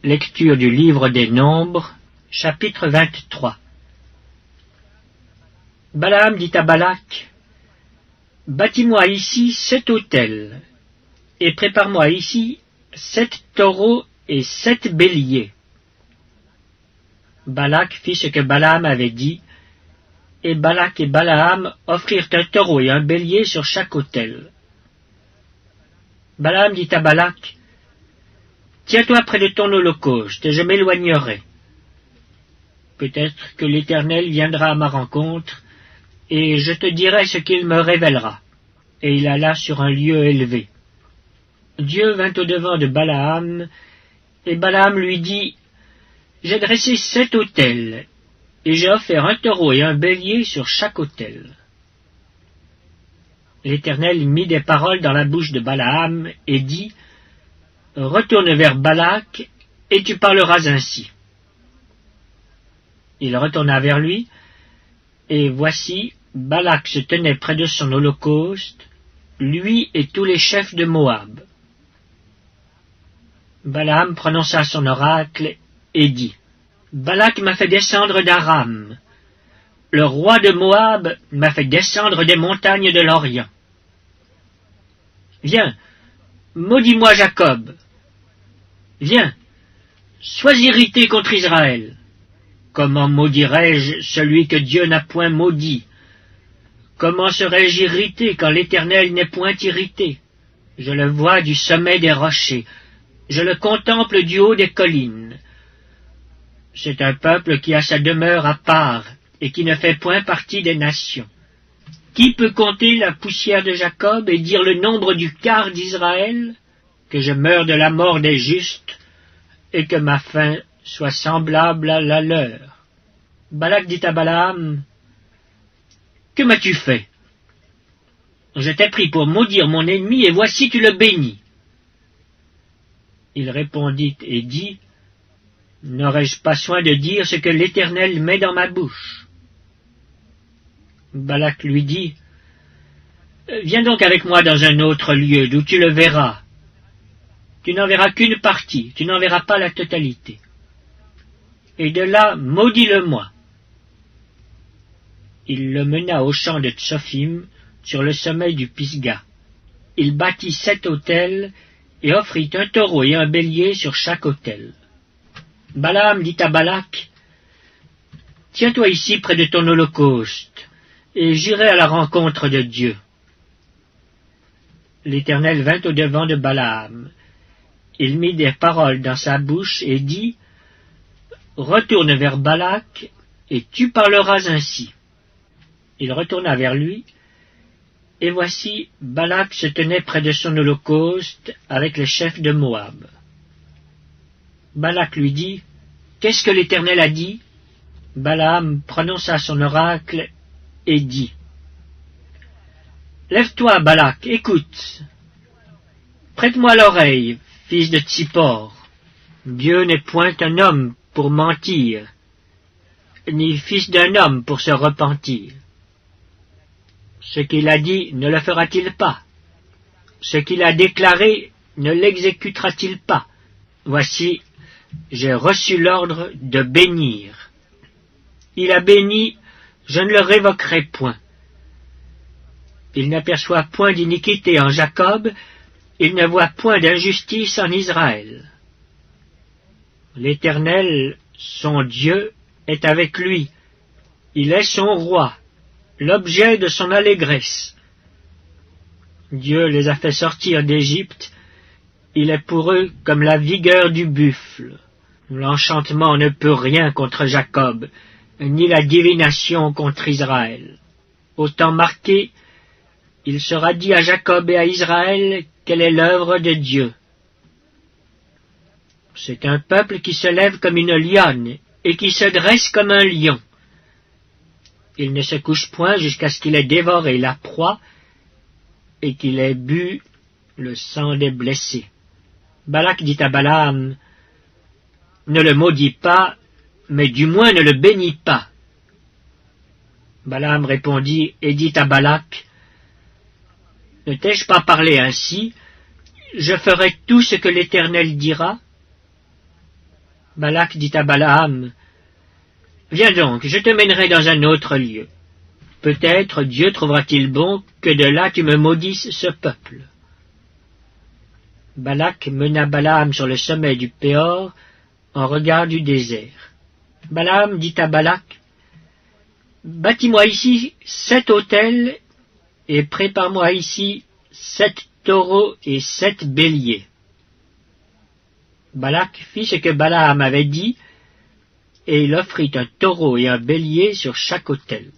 Lecture du livre des Nombres, chapitre 23. Balaam dit à Balak, « Bâtis-moi ici 7 autels, et prépare-moi ici 7 taureaux et 7 béliers. » Balak fit ce que Balaam avait dit, et Balak et Balaam offrirent un taureau et un bélier sur chaque autel. Balaam dit à Balak, « Tiens-toi près de ton holocauste, et je m'éloignerai. Peut-être que l'Éternel viendra à ma rencontre, et je te dirai ce qu'il me révélera. » Et il alla sur un lieu élevé. Dieu vint au-devant de Balaam, et Balaam lui dit, « J'ai dressé 7 autels, et j'ai offert un taureau et un bélier sur chaque autel. » L'Éternel mit des paroles dans la bouche de Balaam, et dit, « Retourne vers Balak, et tu parleras ainsi. » Il retourna vers lui, et voici, Balak se tenait près de son holocauste, lui et tous les chefs de Moab. Balaam prononça son oracle et dit, « Balak m'a fait descendre d'Aram. Le roi de Moab m'a fait descendre des montagnes de l'Orient. Viens, maudis-moi Jacob. Viens, sois irrité contre Israël. Comment maudirais-je celui que Dieu n'a point maudit? Comment serais-je irrité quand l'Éternel n'est point irrité? Je le vois du sommet des rochers, je le contemple du haut des collines. C'est un peuple qui a sa demeure à part et qui ne fait point partie des nations. Qui peut compter la poussière de Jacob et dire le nombre du quart d'Israël? Que je meure de la mort des justes et que ma fin soit semblable à la leur. » Balak dit à Balaam, « Que m'as-tu fait? Je t'ai pris pour maudire mon ennemi, et voici tu le bénis. » Il répondit et dit, « N'aurais-je pas soin de dire ce que l'Éternel met dans ma bouche? » Balak lui dit, « Viens donc avec moi dans un autre lieu, d'où tu le verras. Tu n'en verras qu'une partie, tu n'en verras pas la totalité. Et de là, maudis-le-moi. » Il le mena au champ de Tsophim, sur le sommet du Pisga. Il bâtit 7 autels, et offrit un taureau et un bélier sur chaque autel. Balaam dit à Balak, « Tiens-toi ici près de ton holocauste, et j'irai à la rencontre de Dieu. » L'Éternel vint au-devant de Balaam. Il mit des paroles dans sa bouche et dit, « Retourne vers Balak, et tu parleras ainsi. » Il retourna vers lui, et voici, Balak se tenait près de son holocauste avec les chefs de Moab. Balak lui dit, « Qu'est-ce que l'Éternel a dit? » Balaam prononça son oracle et dit, « Lève-toi, Balak, écoute. Prête-moi l'oreille, fils de Tsippor. Dieu n'est point un homme pour mentir, ni fils d'un homme pour se repentir. Ce qu'il a dit ne le fera-t-il pas? Ce qu'il a déclaré ne l'exécutera-t-il pas? Voici, j'ai reçu l'ordre de bénir. Il a béni, je ne le révoquerai point. Il n'aperçoit point d'iniquité en Jacob, il ne voit point d'injustice en Israël. L'Éternel, son Dieu, est avec lui. Il est son roi, l'objet de son allégresse. Dieu les a fait sortir d'Égypte, il est pour eux comme la vigueur du buffle. L'enchantement ne peut rien contre Jacob, ni la divination contre Israël. Au temps marqué, il sera dit à Jacob et à Israël quelle est l'œuvre de Dieu. C'est un peuple qui se lève comme une lionne et qui se dresse comme un lion. Il ne se couche point jusqu'à ce qu'il ait dévoré la proie et qu'il ait bu le sang des blessés. Balak dit à Balaam, « Ne le maudis pas, mais du moins ne le bénis pas. » Balaam répondit et dit à Balak, « Ne t'ai-je pas parlé ainsi? Je ferai tout ce que l'Éternel dira. » Balak dit à Balaam, « Viens donc, je te mènerai dans un autre lieu. Peut-être Dieu trouvera-t-il bon que de là tu me maudisses ce peuple. » Balak mena Balaam sur le sommet du Péor, en regard du désert. Balaam dit à Balak, « Bâtis-moi ici 7 autels, et prépare-moi ici 7 taureaux et 7 béliers. » Balak fit ce que Balaam avait dit, et il offrit un taureau et un bélier sur chaque autel.